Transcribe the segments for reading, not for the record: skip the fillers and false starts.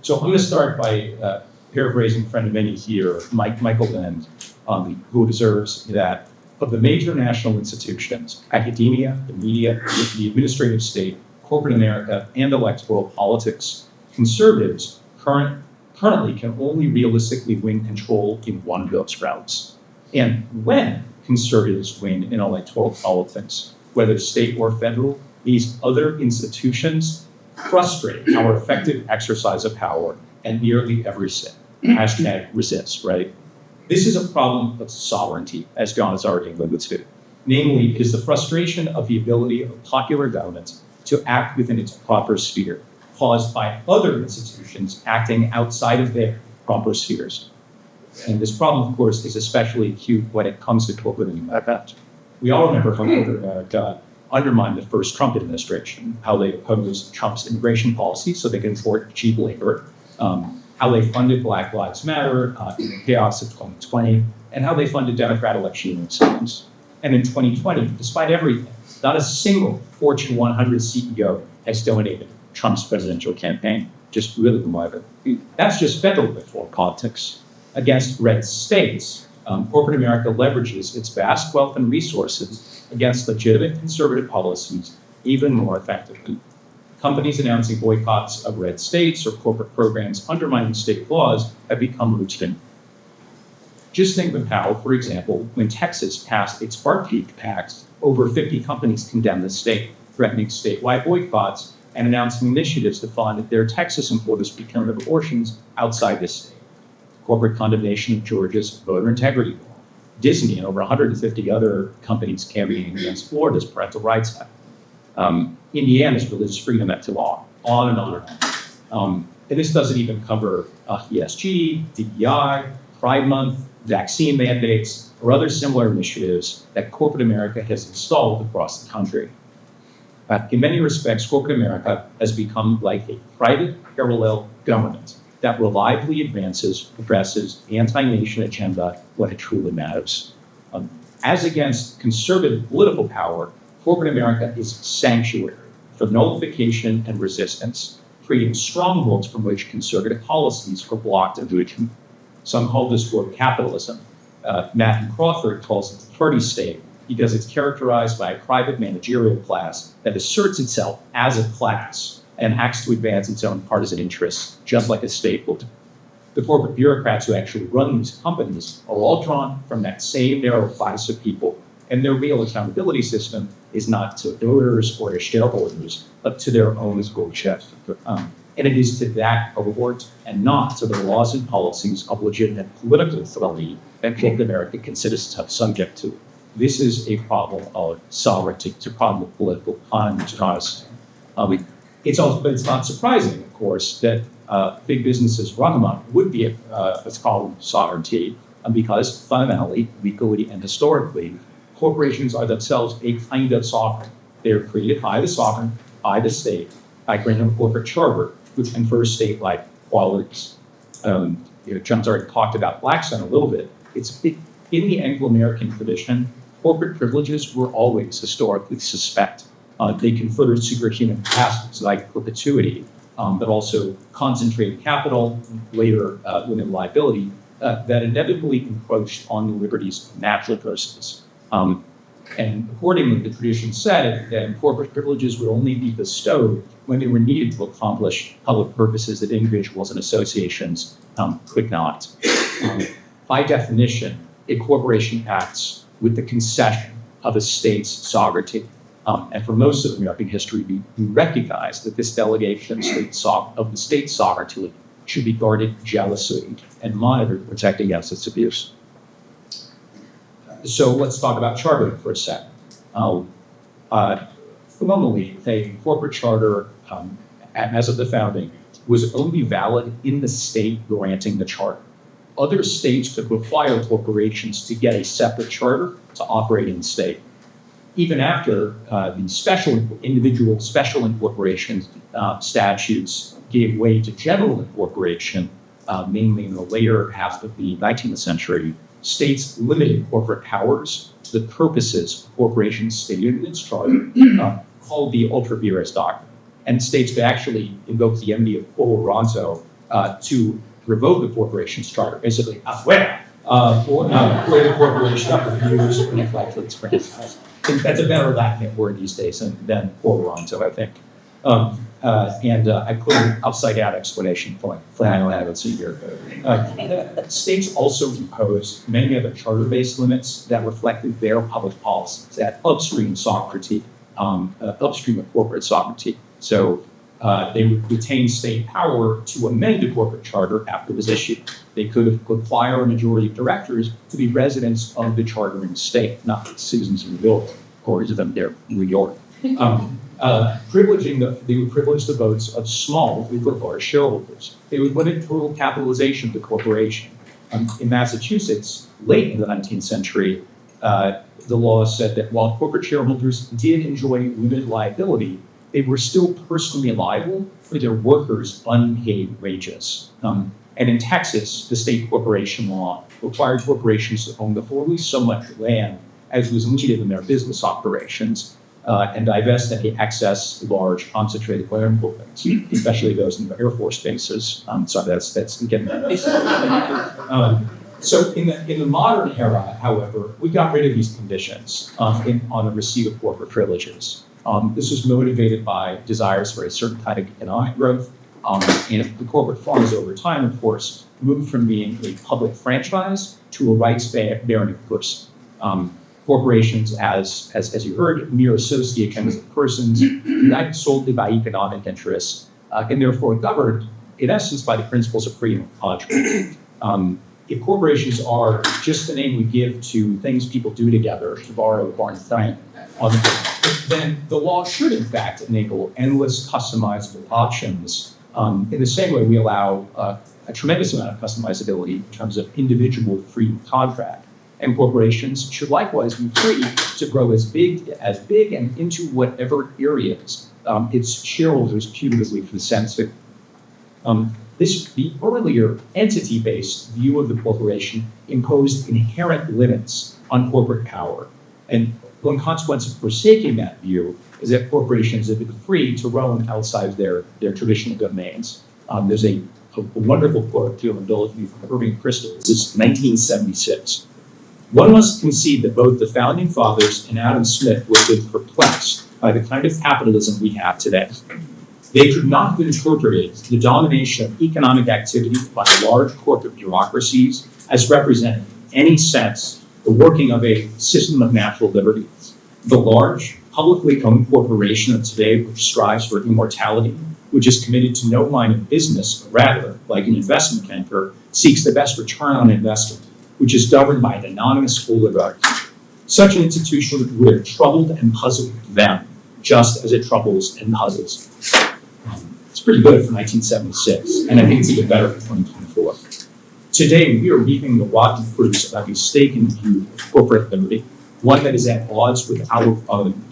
So I'm going to start by paraphrasing a friend of many here, Michael Lind, who observes that of the major national institutions, academia, the media, the administrative state, corporate America, and electoral politics, conservatives currently can only realistically win control in one of those routes. And when conservatives win in electoral politics, whether state or federal, these other institutions frustrate our effective exercise of power at nearly every step. Hashtag resist, right? This is a problem of sovereignty, as John has already alluded to. Namely, it is the frustration of the ability of popular government to act within its proper sphere, caused by other institutions acting outside of their proper spheres. And this problem, of course, is especially acute when it comes to corporate America. We all remember how corporate America undermined the first Trump administration, how they opposed Trump's immigration policy so they could afford cheap labor, how they funded Black Lives Matter in the chaos of 2020, and how they funded Democrat election incentives. And in 2020, despite everything, not a single Fortune 100 CEO has donated Trump's presidential campaign. Just really remarkable. That's just federal electoral politics. Against red states, corporate America leverages its vast wealth and resources against legitimate conservative policies even more effectively. Companies announcing boycotts of red states or corporate programs undermining state laws have become routine. Just think of how, for example, when Texas passed its Heartbeat Act, over 50 companies condemned the state, threatening statewide boycotts and announcing initiatives to fund their Texas employees become abortions outside the state. Corporate condemnation of Georgia's voter integrity law. Disney and over 150 other companies campaigning against Florida's Parental Rights Act. Indiana's Religious Freedom Act law, on and on. And this doesn't even cover ESG, DEI, Pride Month, vaccine mandates, or other similar initiatives that corporate America has installed across the country. In many respects, corporate America has become like a private parallel government that reliably advances, progresses anti-nation agenda when it truly matters. As against conservative political power, corporate America is sanctuary for nullification and resistance, creating strongholds from which conservative policies are blocked and weakened. Some call this word capitalism. Matthew Crawford calls it the party state because it's characterized by a private managerial class that asserts itself as a class and acts to advance its own partisan interests, just like a state would. The corporate bureaucrats who actually run these companies are all drawn from that same narrow class of people, and their real accountability system is not to voters or to shareholders, but to their own gold chest. And it is to that cohort and not to the laws and policies of legitimate political authority that corporate America considers itself subject to. This is a problem of sovereignty. It's a problem of political economy. But it's not surprising, of course, that big businesses run amok would be a problem of sovereignty, because fundamentally, legally, and historically, corporations are themselves a kind of sovereign. They are created by the sovereign, by the state, by granting a corporate charter, which confers state-like qualities. John's already talked about Blackstone a little bit. In the Anglo-American tradition, corporate privileges were always historically suspect. They conferred superhuman capacities like perpetuity, but also concentrated capital, later limited liability, that inevitably encroached on the liberties of natural persons. And accordingly, the tradition said that corporate privileges would only be bestowed when they were needed to accomplish public purposes that individuals and associations could not. By definition, a corporation acts with the concession of a state's sovereignty. And for most of American history, we recognize that this delegation of the state's sovereignty should be guarded jealously and monitored to protect against its abuse. So let's talk about chartering for a second. Normally, a corporate charter, as of the founding, was only valid in the state granting the charter. Other states could require corporations to get a separate charter to operate in the state. Even after the individual special incorporation statutes gave way to general incorporation, mainly in the later half of the 19th century, states limited corporate powers to the purposes corporations stated in its charter, called the ultra vires doctrine. And states could actually invoke the enemy of quo warranto to revoke a corporation's charter, basically afuera, or the corporation up with views or intellectual experience. I think that's a better Latin word these days than Poveronto, I think. I put an upside-down explanation point. I don't have it here. States also imposed many other charter-based limits that reflected their public policies, that upstream sovereignty, upstream of corporate sovereignty. So they would retain state power to amend a corporate charter after it was issued. They could require a majority of directors to be residents of the chartering state, not citizens of the building, or is them there, New York. They would privilege the votes of small or large shareholders. They would limit total capitalization of the corporation. In Massachusetts, late in the 19th century, the law said that while corporate shareholders did enjoy limited liability, they were still personally liable for their workers' unpaid wages. And in Texas, the state corporation law required corporations to own the wholly so much land as was needed in their business operations, and divest any excess large concentrated land holdings, especially those in the Air Force bases. So that's getting that. So in the modern era, however, we got rid of these conditions on the receipt of corporate privileges. This was motivated by desires for a certain kind of economic growth, and the corporate funds over time, of course, moved from being a public franchise to a rights-bearing person. Corporations, as you heard, mere associate kinds of persons, united solely by economic interests, and therefore governed, in essence, by the principles of freedom of contract. If corporations are just the name we give to things people do together, to borrow a barn thing, then the law should, in fact, enable endless customizable options. In the same way, we allow a tremendous amount of customizability in terms of individual freedom of contract. And corporations should likewise be free to grow as big and into whatever areas its shareholders putatively consent to. The earlier entity-based view of the corporation imposed inherent limits on corporate power. And one consequence of forsaking that view is that corporations have been free to roam outside of their traditional domains. There's a wonderful quote to ability from Irving Kristol. This is 1976. One must concede that both the founding fathers and Adam Smith would have been perplexed by the kind of capitalism we have today. They could not have interpreted the domination of economic activity by large corporate bureaucracies as representing, in any sense, the working of a system of natural liberties. The large, publicly owned corporation of today, which strives for immortality, which is committed to no line of business, but rather, like an investment banker, seeks the best return on investment, which is governed by an anonymous oligarchy. Such an institution would have troubled and puzzled them, just as it troubles and puzzles. It's pretty good for 1976, and I think it's even better for 2024. Today, we are reaping the rotten fruits of a mistaken view of corporate liberty, one that is at odds with our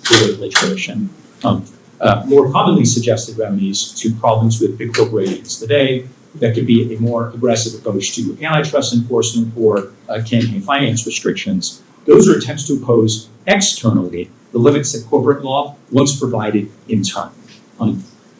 political tradition. More commonly suggested remedies to problems with big corporations today that could be a more aggressive approach to antitrust enforcement or campaign finance restrictions. Those are attempts to impose externally the limits that corporate law once provided internally.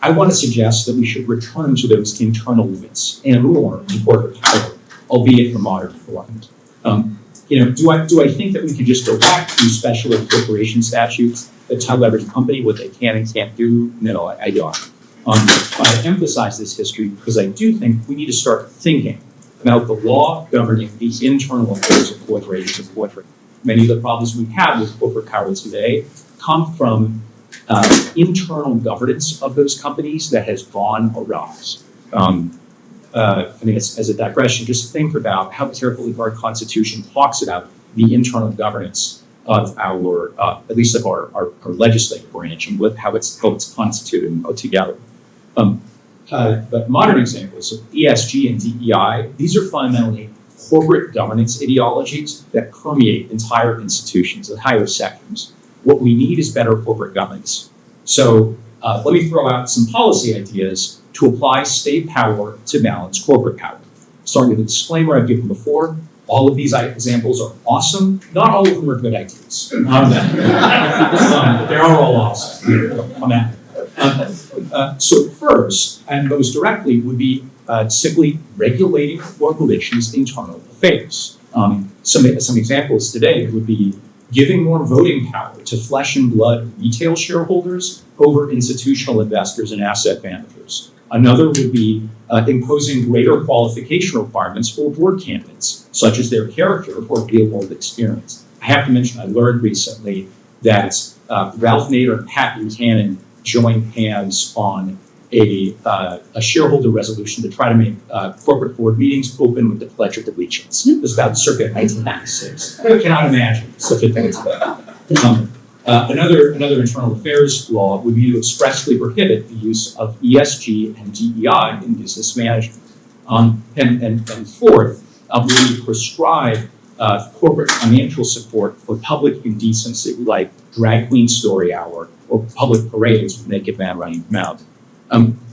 I want to suggest that we should return to those internal limits and more in corporate power, albeit in modern form. Do I think that we can just go back to special corporation statutes that tell every company what they can and can't do? No, I don't. I emphasize this history because I do think we need to start thinking about the law governing the internal affairs of corporations and corporate. Many of the problems we have with corporate power today come from internal governance of those companies that has gone awry. As a digression, just think about how carefully our Constitution talks about the internal governance of our, at least of our legislative branch and how it's constituted and put together. But modern examples of ESG and DEI, these are fundamentally corporate governance ideologies that permeate entire institutions, entire sectors. What we need is better corporate governance. So let me throw out some policy ideas to apply state power to balance corporate power. Starting with the disclaimer I've given before, all of these examples are awesome. Not all of them are good ideas. They are all awesome. So first, and most directly, would be simply regulating corporations' internal affairs. Some examples today would be giving more voting power to flesh and blood retail shareholders over institutional investors and asset managers. Another would be imposing greater qualification requirements for board candidates, such as their character or real-world experience. I have to mention, I learned recently that Ralph Nader and Pat Buchanan joined hands on a shareholder resolution to try to make corporate board meetings open with the Pledge of Allegiance. It was about circa 1996. I cannot imagine such a thing today. Another internal affairs law would be to expressly prohibit the use of ESG and DEI in business management. And fourth, we would prescribe corporate financial support for public indecency like drag queen story hour or public parades with naked man running mouth.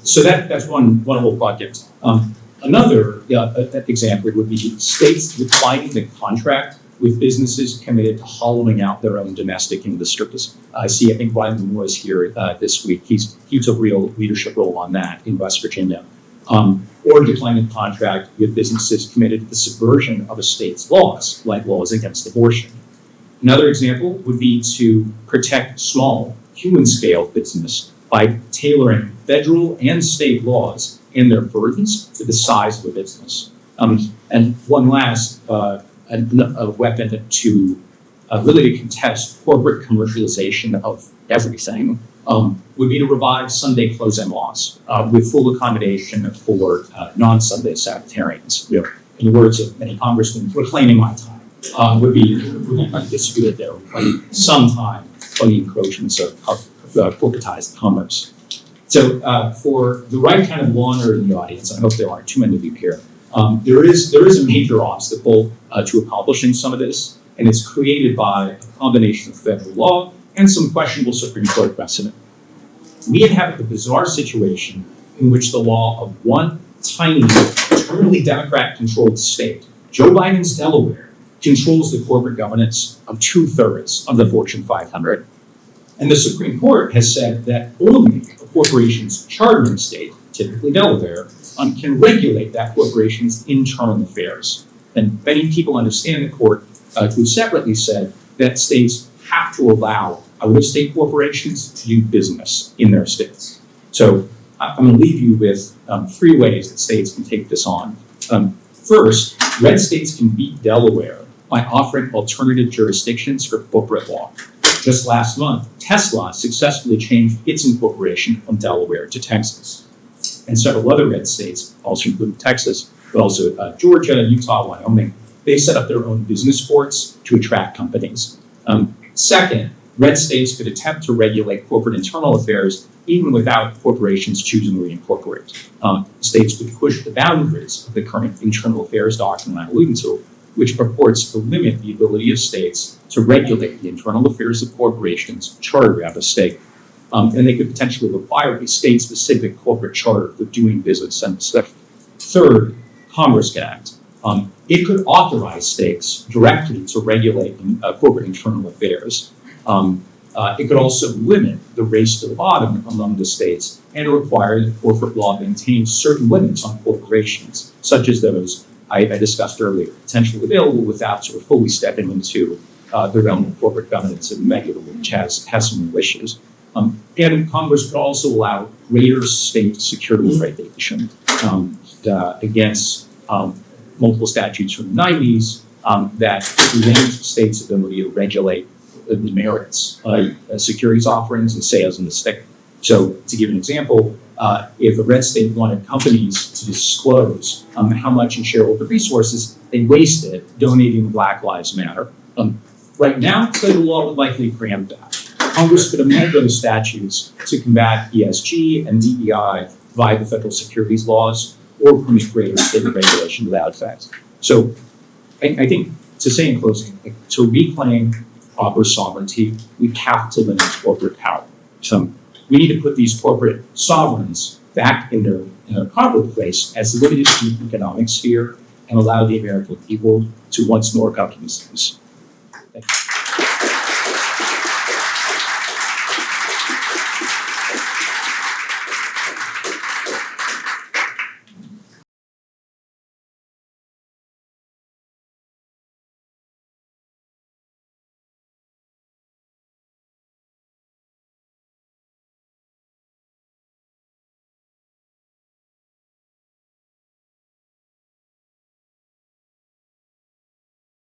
So that's one whole bucket. Another example would be states declining the contract with businesses committed to hollowing out their own domestic industries. I think Brian Moore is here this week. He took real leadership role on that in West Virginia. Or declining contract with businesses committed to the subversion of a state's laws, like laws against abortion. Another example would be to protect small, human-scale business by tailoring federal and state laws and their burdens to the size of a business. And one last a weapon to really contest corporate commercialization of everything would be to revive Sunday close-in laws with full accommodation for non-Sunday Sabbatarians. You know, in the words of many congressmen, reclaiming my time would be disputed there, like some time on the encroachments of corporatized commerce. So for the right kind of lawyer in the audience, I hope there aren't too many of you here, there is a major obstacle to accomplishing some of this, and it's created by a combination of federal law and some questionable Supreme Court precedent. We inhabit the bizarre situation in which the law of one tiny, eternally Democrat-controlled state, Joe Biden's Delaware, controls the corporate governance of 2/3 of the Fortune 500. And the Supreme Court has said that only a corporation's chartering state, typically Delaware, can regulate that corporation's internal affairs. And many people understand the court to have separately said that states have to allow out-of-state corporations to do business in their states. So I'm going to leave you with 3 ways that states can take this on. First, red states can beat Delaware by offering alternative jurisdictions for corporate law. Just last month, Tesla successfully changed its incorporation from Delaware to Texas. And several other red states, also including Texas, but also Georgia, Utah, Wyoming, they set up their own business courts to attract companies. Second, red states could attempt to regulate corporate internal affairs even without corporations choosing to reincorporate. States could push the boundaries of the current internal affairs doctrine I'm alluding to, which purports to limit the ability of states to regulate the internal affairs of corporations chartered out of state. And they could potentially require a state-specific corporate charter for doing business and stuff. Third, Congress could act. It could authorize states directly to regulate corporate internal affairs. It could also limit the race to the bottom among the states and require that corporate law maintain certain limits on corporations, such as those I discussed earlier, potentially available without sort of fully stepping into the realm of corporate governance and measurable, which has some real issues. And Congress could also allow greater state security regulation against multiple statutes from the 90s that prevent states' ability to regulate the merits of securities offerings and sales in the state. So to give an example, if a red state wanted companies to disclose how much in shareholder resources they wasted donating to Black Lives Matter, right now, federal law would likely preempt that. Congress could amend those statutes to combat ESG and DEI via the federal securities laws or permit greater state regulation without effect. So I think, to say in closing, to reclaim proper sovereignty, we have to limit corporate power. So we need to put these corporate sovereigns back in their proper place as limited to the economic sphere and allow the American people to once more govern these things. Thank you.